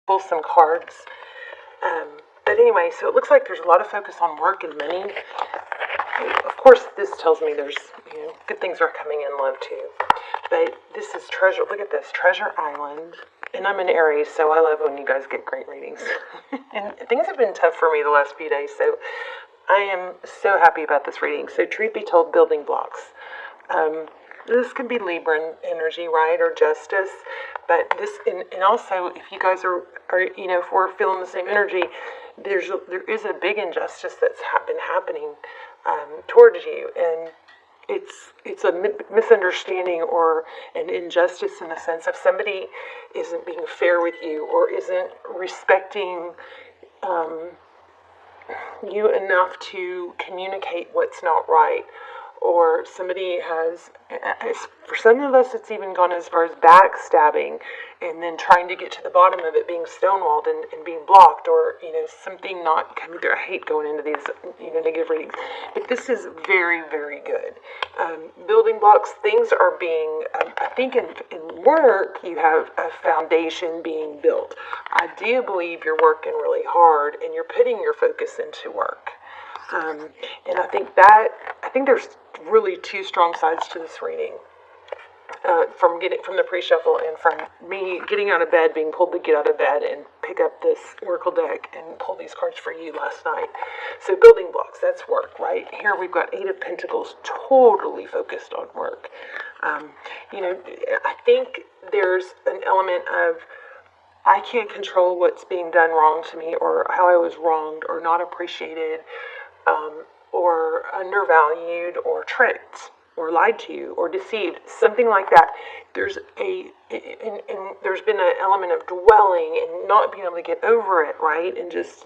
pull some cards. But anyway, so it looks like there's a lot of focus on work and money. Of course, this tells me there's, good things are coming in love too. But this is Treasure. Look at this, Treasure Island. And I'm an Aries, so I love when you guys get great readings. And things have been tough for me the last few days, so I am so happy about this reading. So truth be told, building blocks. This could be Libran energy, right, or justice. But this, and also, if you guys are if we're feeling the same energy, there is a big injustice that's been happening towards you, and it's a misunderstanding or an injustice in the sense of somebody isn't being fair with you or isn't respecting you enough to communicate what's not right. Or somebody has, for some of us, it's even gone as far as backstabbing and then trying to get to the bottom of it, being stonewalled and being blocked, or, something not coming through. I hate going into these, negative readings. But this is very, very good. Building blocks, things are being, I think in work, you have a foundation being built. I do believe you're working really hard and you're putting your focus into work. And I think there's really two strong sides to this reading. From the pre-shuffle and from me getting out of bed, being pulled to get out of bed and pick up this oracle deck and pull these cards for you last night. So building blocks, that's work, right? Here we've got Eight of Pentacles, totally focused on work. I think there's an element of I can't control what's being done wrong to me or how I was wronged or not appreciated, or undervalued or tricked or lied to or deceived, something like that. There's there's been an element of dwelling and not being able to get over it, right? And just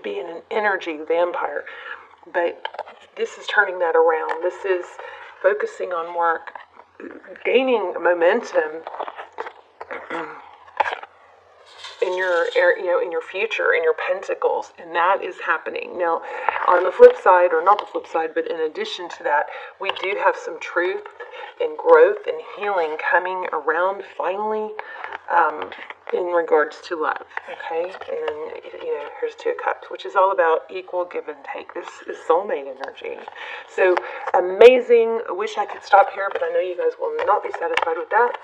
being an energy vampire. But this is turning that around. This is focusing on work, gaining momentum in your future, in your pentacles, and that is happening. Now, on the flip side, or not the flip side, but in addition to that, we do have some truth and growth and healing coming around finally, in regards to love, okay? And, here's Two of Cups, which is all about equal give and take. This is soulmate energy. So, amazing. I wish I could stop here, but I know you guys will not be satisfied with that.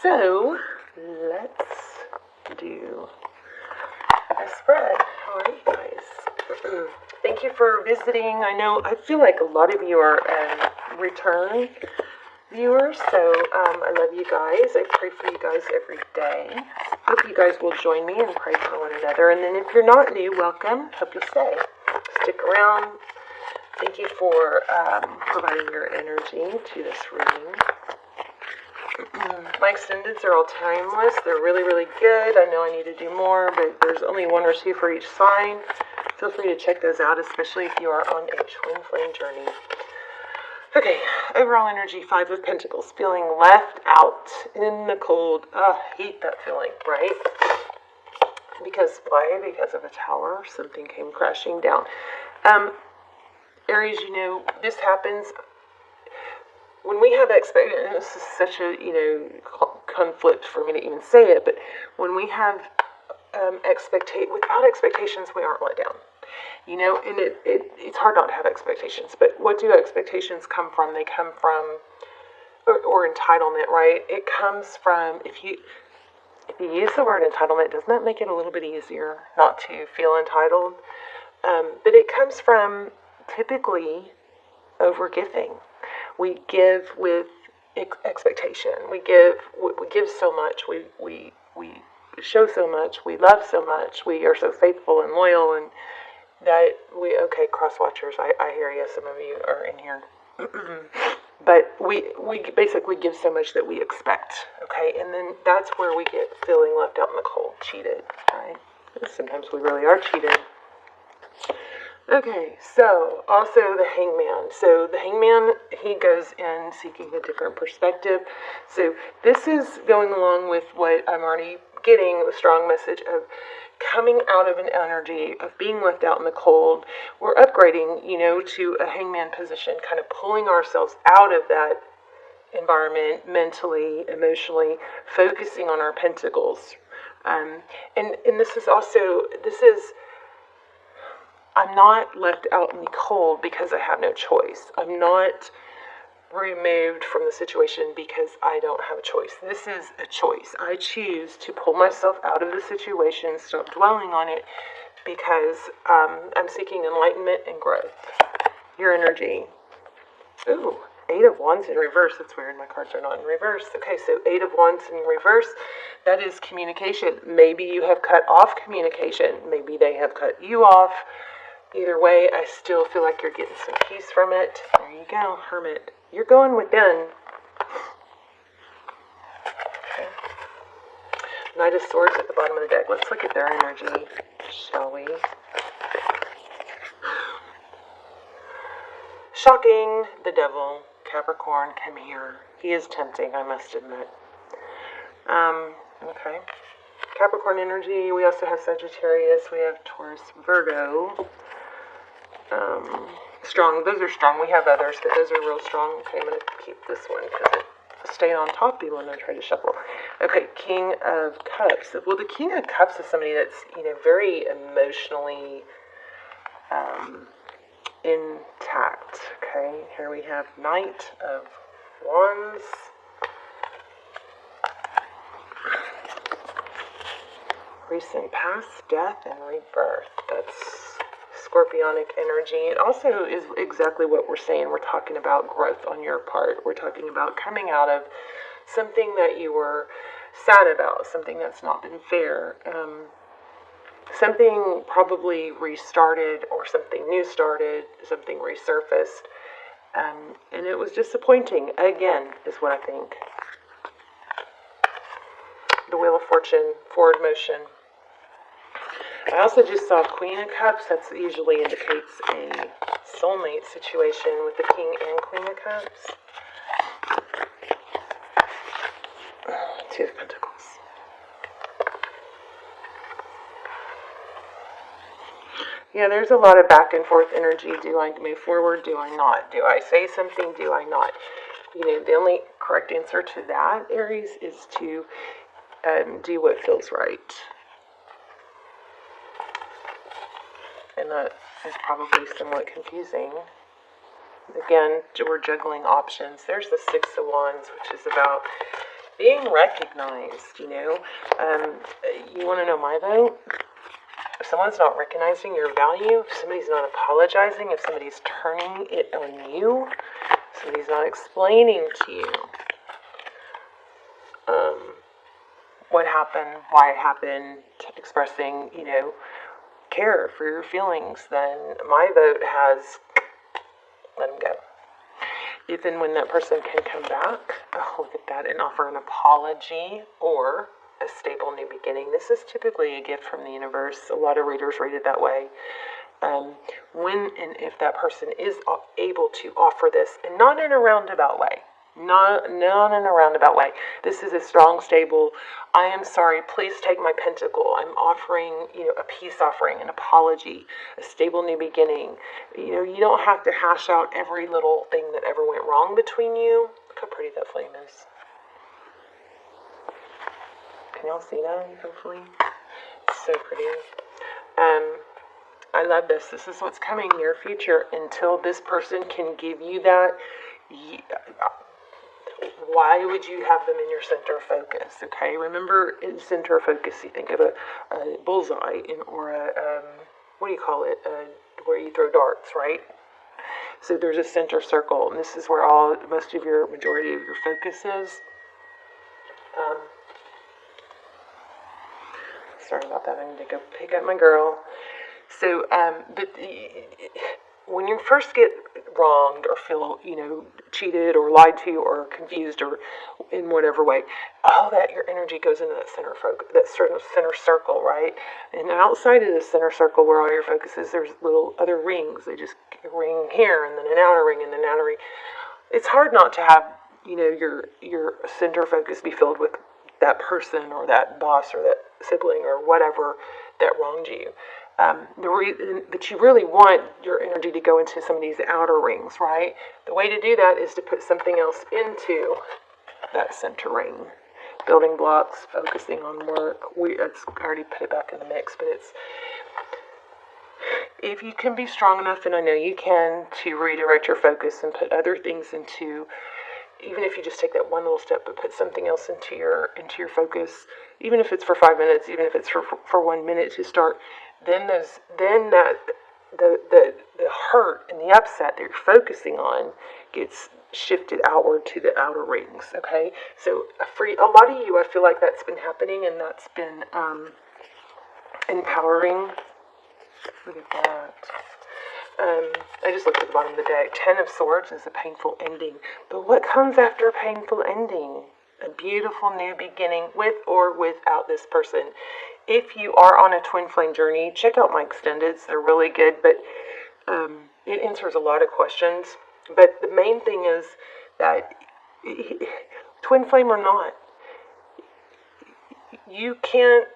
So, let's do a spread. All right, guys. Thank you for visiting. I feel like a lot of you are return viewers, so I love you guys. I pray for you guys every day. Hope you guys will join me and pray for one another. And then if you're not new, welcome. Hope you stay. Stick around. Thank you for providing your energy to this reading. My extendeds are all timeless. They're really, really good. I know I need to do more, but there's only one or two for each sign. Feel free to check those out, especially if you are on a twin flame journey. Okay, overall energy, Five of Pentacles. Feeling left out in the cold. Hate that feeling, right? Because why? Because of a tower. Something came crashing down. Aries, this happens when we have expectations. This is such a, conflict for me to even say it, but when we have without expectations, we aren't let down. And it's hard not to have expectations, but what do expectations come from? They come from, or entitlement, right? It comes from, if you use the word entitlement, doesn't that make it a little bit easier not to feel entitled? But it comes from typically overgiving. We give with expectation. We give so much. We show so much. We love so much. We are so faithful and loyal, and that cross watchers. I hear you. Some of you are in here, but we basically give so much that we expect. Okay, and then that's where we get feeling left out in the cold, cheated. Right? Sometimes we really are cheated. Okay, so also the Hangman. So the Hangman, he goes in seeking a different perspective. So this is going along with what I'm already getting, the strong message of coming out of an energy of being left out in the cold. We're upgrading, to a Hangman position, kind of pulling ourselves out of that environment mentally, emotionally, focusing on our pentacles. And this is also, I'm not left out in the cold because I have no choice. I'm not removed from the situation because I don't have a choice. This is a choice. I choose to pull myself out of the situation, stop dwelling on it, because I'm seeking enlightenment and growth. Your energy. Ooh, 8 of Wands in reverse. That's weird. My cards are not in reverse. Okay, so 8 of Wands in reverse. That is communication. Maybe you have cut off communication. Maybe they have cut you off. Either way, I still feel like you're getting some peace from it. There you go, Hermit. You're going within. Okay. Knight of Swords at the bottom of the deck. Let's look at their energy, shall we? Shocking. The Devil. Capricorn, come here. He is tempting, I must admit. Okay. Capricorn energy. We also have Sagittarius. We have Taurus, Virgo. Strong. Those are strong. We have others, but those are real strong. Okay, I'm going to keep this one because it stayed on top even when I tried to shuffle. Okay, King of Cups. Well, the King of Cups is somebody that's, very emotionally intact. Okay, here we have Knight of Wands. Recent past, death, and rebirth. That's Scorpionic energy. It also is exactly what we're saying. We're talking about growth on your part. We're talking about coming out of something that you were sad about, something that's not been fair, something probably restarted or something new started, something resurfaced, and it was disappointing, again, is what I think. The Wheel of Fortune, forward motion. I also just saw Queen of Cups. That usually indicates a soulmate situation with the King and Queen of Cups. Two of Pentacles. Yeah, there's a lot of back and forth energy. Do I move forward? Do I not? Do I say something? Do I not? The only correct answer to that, Aries, is to do what feels right. And that is probably somewhat confusing. Again, we're juggling options. There's the Six of Wands, which is about being recognized, You want to know my vote? If someone's not recognizing your value, if somebody's not apologizing, if somebody's turning it on you, if somebody's not explaining to you what happened, why it happened, expressing, care for your feelings, then my vote has let them go. If and when that person can come back, look at that, and offer an apology or a stable new beginning. This is typically a gift from the universe. A lot of readers read it that way. When and if that person is able to offer this, and not in a roundabout way, not in a roundabout way. This is a strong, stable, I am sorry, please take my pentacle. I'm offering, a peace offering, an apology, a stable new beginning. You don't have to hash out every little thing that ever went wrong between you. Look how pretty that flame is. Can y'all see that, hopefully? It's so pretty. I love this. This is what's coming near future. Until this person can give you that, why would you have them in your center of focus? Okay, remember, in center of focus, you think of a bullseye or a what do you call it? Where you throw darts, right? So there's a center circle, and this is where majority of your focus is. Sorry about that. I need to go pick up my girl. So, but when you first get wronged or feel, cheated or lied to or confused or in whatever way, all that your energy goes into that center focus, that certain center circle, right? And outside of the center circle where all your focus is, there's little other rings. They just ring here and then an outer ring and then an outer ring. It's hard not to have, your center focus be filled with that person or that boss or that sibling or whatever that wronged you. But you really want your energy to go into some of these outer rings, right? The way to do that is to put something else into that center ring. building blocks, focusing on work. It's I already put it back in the mix, but it's, if you can be strong enough, and I know you can, to redirect your focus and put other things into, even if you just take that one little step, but put something else into your focus, even if it's for 5 minutes, even if it's for 1 minute to start, then the hurt and the upset that you're focusing on gets shifted outward to the outer rings. Okay, so a lot of you, I feel like that's been happening, and that's been empowering. Look at that. I just looked at the bottom of the deck. 10 of Swords is a painful ending. But what comes after a painful ending? A beautiful new beginning, with or without this person. If you are on a twin flame journey, check out my extendeds. They're really good, but it answers a lot of questions. But the main thing is that twin flame or not, you can't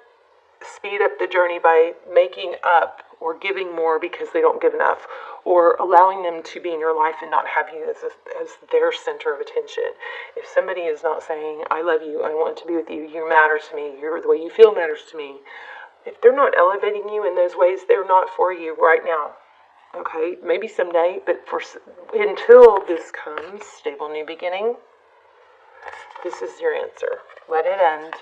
speed up the journey by making up or giving more because they don't give enough, or allowing them to be in your life and not have you as their center of attention. If somebody is not saying, I love you, I want to be with you, you matter to me, the way you feel matters to me, if they're not elevating you in those ways, they're not for you right now. Okay, maybe someday, but until this comes, stable new beginning, this is your answer. Let it end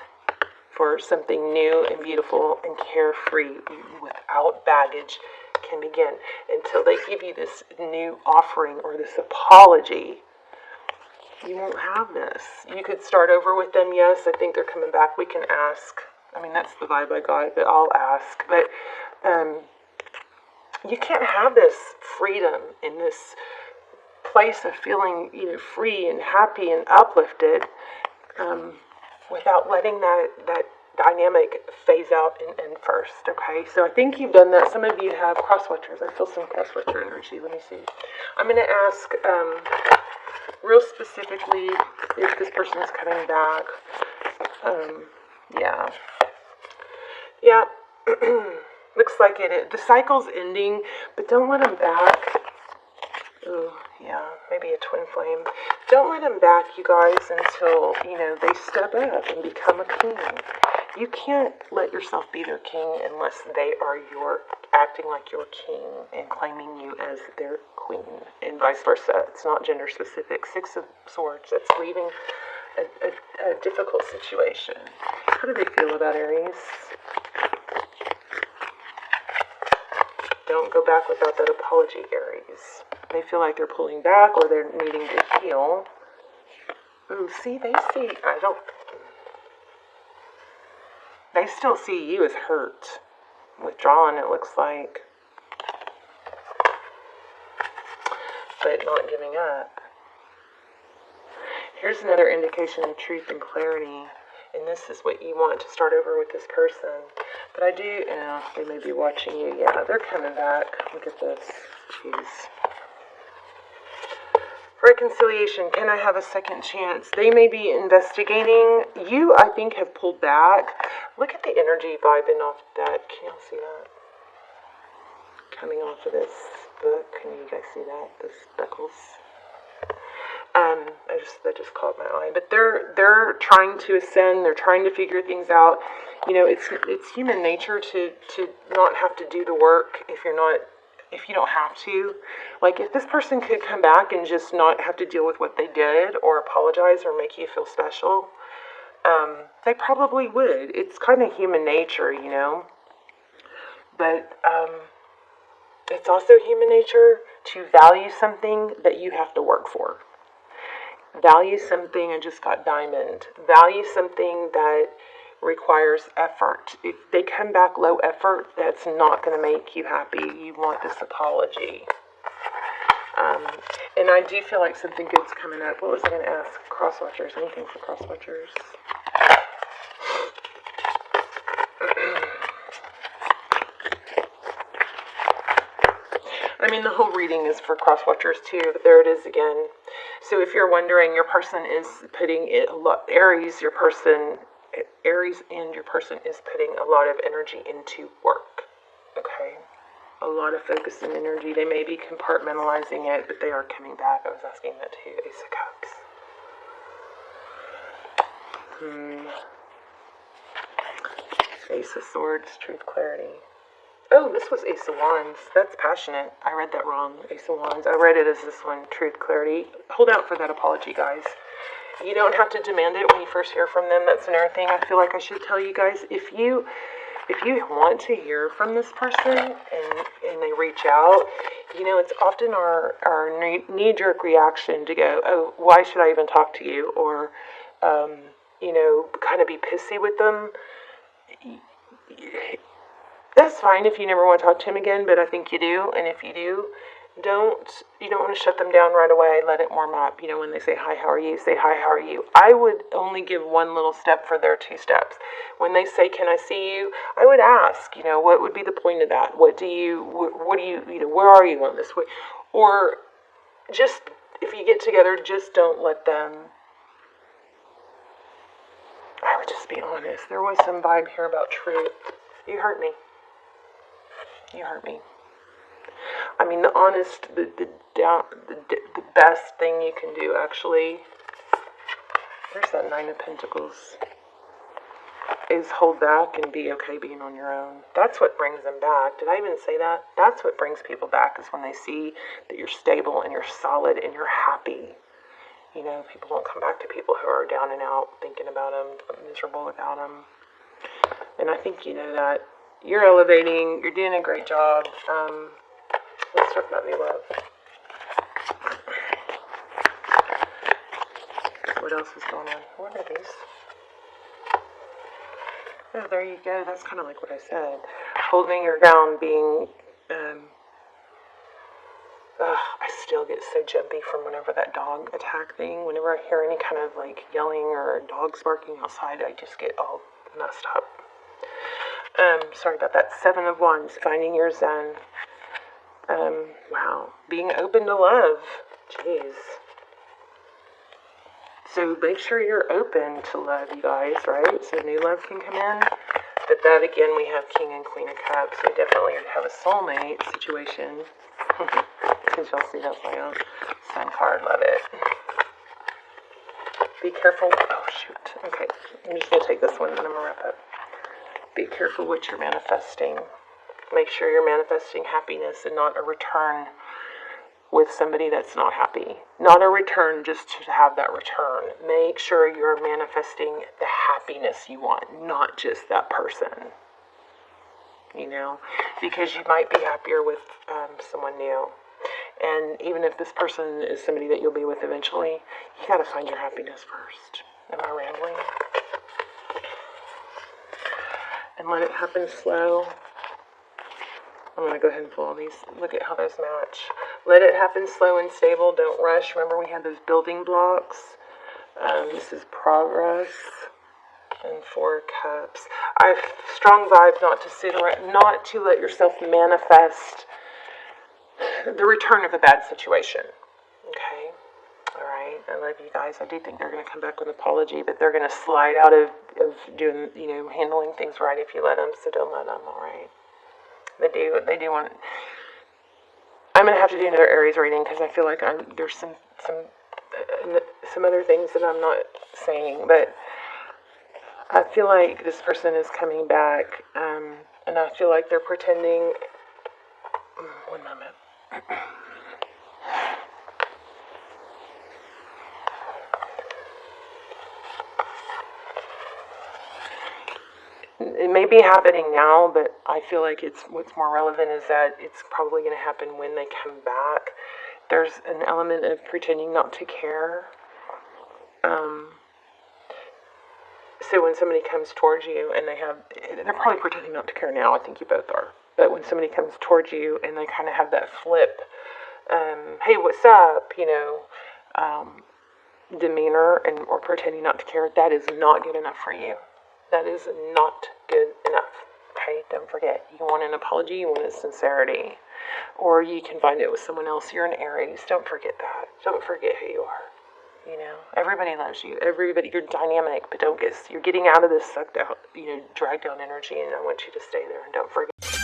for something new and beautiful and carefree without baggage can begin. Until they give you this new offering or this apology, you won't have this. You could start over with them. Yes, I think they're coming back. We can ask. I mean, that's the vibe I got, but I'll ask. But you can't have this freedom in this place of feeling, free and happy and uplifted, without letting that dynamic phase out and end first. Okay, so I think you've done that. Some of you have cross-watchers. I feel some cross-watcher energy. Let me see. I'm going to ask real specifically if this person is coming back. Yeah. Looks like it. The cycle's ending, but don't let them back. Oh, yeah, maybe a twin flame. Don't let them back, you guys, until, they step up and become a king. You can't let yourself be their king unless they are acting like your king and claiming you as their queen, and vice versa. It's not gender specific. 6 of Swords, that's leaving a difficult situation. How do they feel about Aries? Don't go back without that apology, Aries. They feel like they're pulling back or they're needing to heal. Ooh, see, they still see you as hurt. Withdrawn, it looks like. But not giving up. Here's another indication of truth and clarity. And this is what you want to start over with this person. But I do, they may be watching you. Yeah, they're coming back. Look at this. Jeez. Reconciliation. Can I have a second chance? They may be investigating. You, I think, have pulled back. Look at the energy vibing off that. Can y'all see that? Coming off of this book. Can you guys see that? The speckles. That just caught my eye. But they're trying to ascend. They're trying to figure things out. It's human nature to not have to do the work if you don't have to. Like, if this person could come back and just not have to deal with what they did or apologize or make you feel special, they probably would. It's kind of human nature, But it's also human nature to value something that you have to work for. Value something, I just got diamond. Value something that requires effort. If they come back low effort, that's not going to make you happy. You want this apology. And I do feel like something good's coming up. What was I going to ask? Crosswatchers. Anything for crosswatchers? I mean, the whole reading is for crosswatchers too, but there it is again. So if you're wondering, your person is putting it a lot. Aries and your person is putting a lot of energy into work. Okay? A lot of focus and energy. They may be compartmentalizing it, but they are coming back. I was asking that too. Ace of Cups. Ace of Swords, truth, clarity. Oh, this was Ace of Wands. That's passionate. I read that wrong. Ace of Wands. I read it as this one, truth, clarity. Hold out for that apology, guys. You don't have to demand it when you first hear from them. That's another thing I feel like I should tell you guys. If you want to hear from this person and they reach out, it's often our knee-jerk reaction to go, oh, why should I even talk to you? Or, kind of be pissy with them. That's fine if you never want to talk to him again, but I think you do. And if you do, you don't want to shut them down right away. Let it warm up. When they say, hi, how are you? Say, hi, how are you? I would only give one little step for their 2 steps. When they say, can I see you? I would ask, what would be the point of that? Where are you on this? Or just, if you get together, just don't let them. I would just be honest. There was some vibe here about truth. You hurt me. You hurt me. I mean, the honest, the best thing you can do, actually, there's that 9 of Pentacles, is hold back and be okay being on your own. That's what brings them back. Did I even say that? That's what brings people back, is when they see that you're stable and you're solid and you're happy. People don't come back to people who are down and out, thinking about them, miserable without them. And I think you know that. You're elevating. You're doing a great job. Let's talk about new love. What else is going on? What are these? Oh, there you go. That's kind of like what I said. Holding your ground, being... I still get so jumpy from whenever that dog attack thing. Whenever I hear any kind of yelling or dogs barking outside, I just get all messed up. Sorry about that. 7 of Wands, finding your zen. Wow. Being open to love. Jeez. So make sure you're open to love, you guys, right? So new love can come in. But that, again, we have King and Queen of Cups. So definitely have a soulmate situation. Because y'all see that's my own sun card. Love it. Be careful. Oh, shoot. Okay. I'm just going to take this one and then I'm going to wrap up. Be careful what you're manifesting. Make sure you're manifesting happiness and not a return with somebody that's not happy. Not a return just to have that return. Make sure you're manifesting the happiness you want, not just that person. Because you might be happier with someone new. And even if this person is somebody that you'll be with eventually, you got to find your happiness first. Am I rambling? And let it happen slow. I'm going to go ahead and pull all these. Look at how those match. Let it happen slow and stable. Don't rush. Remember, we had those building blocks. This is progress. And 4 cups. I have strong vibes not to sit around, not to let yourself manifest the return of a bad situation. Okay? Alright, I love you guys. I do think they're going to come back with an apology, but they're going to slide out of doing, handling things right if you let them, so don't let them, alright? They do want... I'm going to have to do another Aries reading, because I feel like there's some other things that I'm not saying, but I feel like this person is coming back, and I feel like they're pretending... One moment. It may be happening now, but I feel like what's more relevant is that it's probably going to happen when they come back. There's an element of pretending not to care. So when somebody comes towards you and they're probably pretending not to care now. I think you both are. But when somebody comes towards you and they kind of have that flip, hey, what's up, demeanor or pretending not to care, that is not good enough for you. That is not good enough. Okay, don't forget. You want an apology, you want a sincerity. Or you can find it with someone else. You're an Aries. Don't forget that. Don't forget who you are. Everybody loves you. Everybody, you're dynamic, but you're getting out of this sucked out, dragged down energy, and I want you to stay there and don't forget.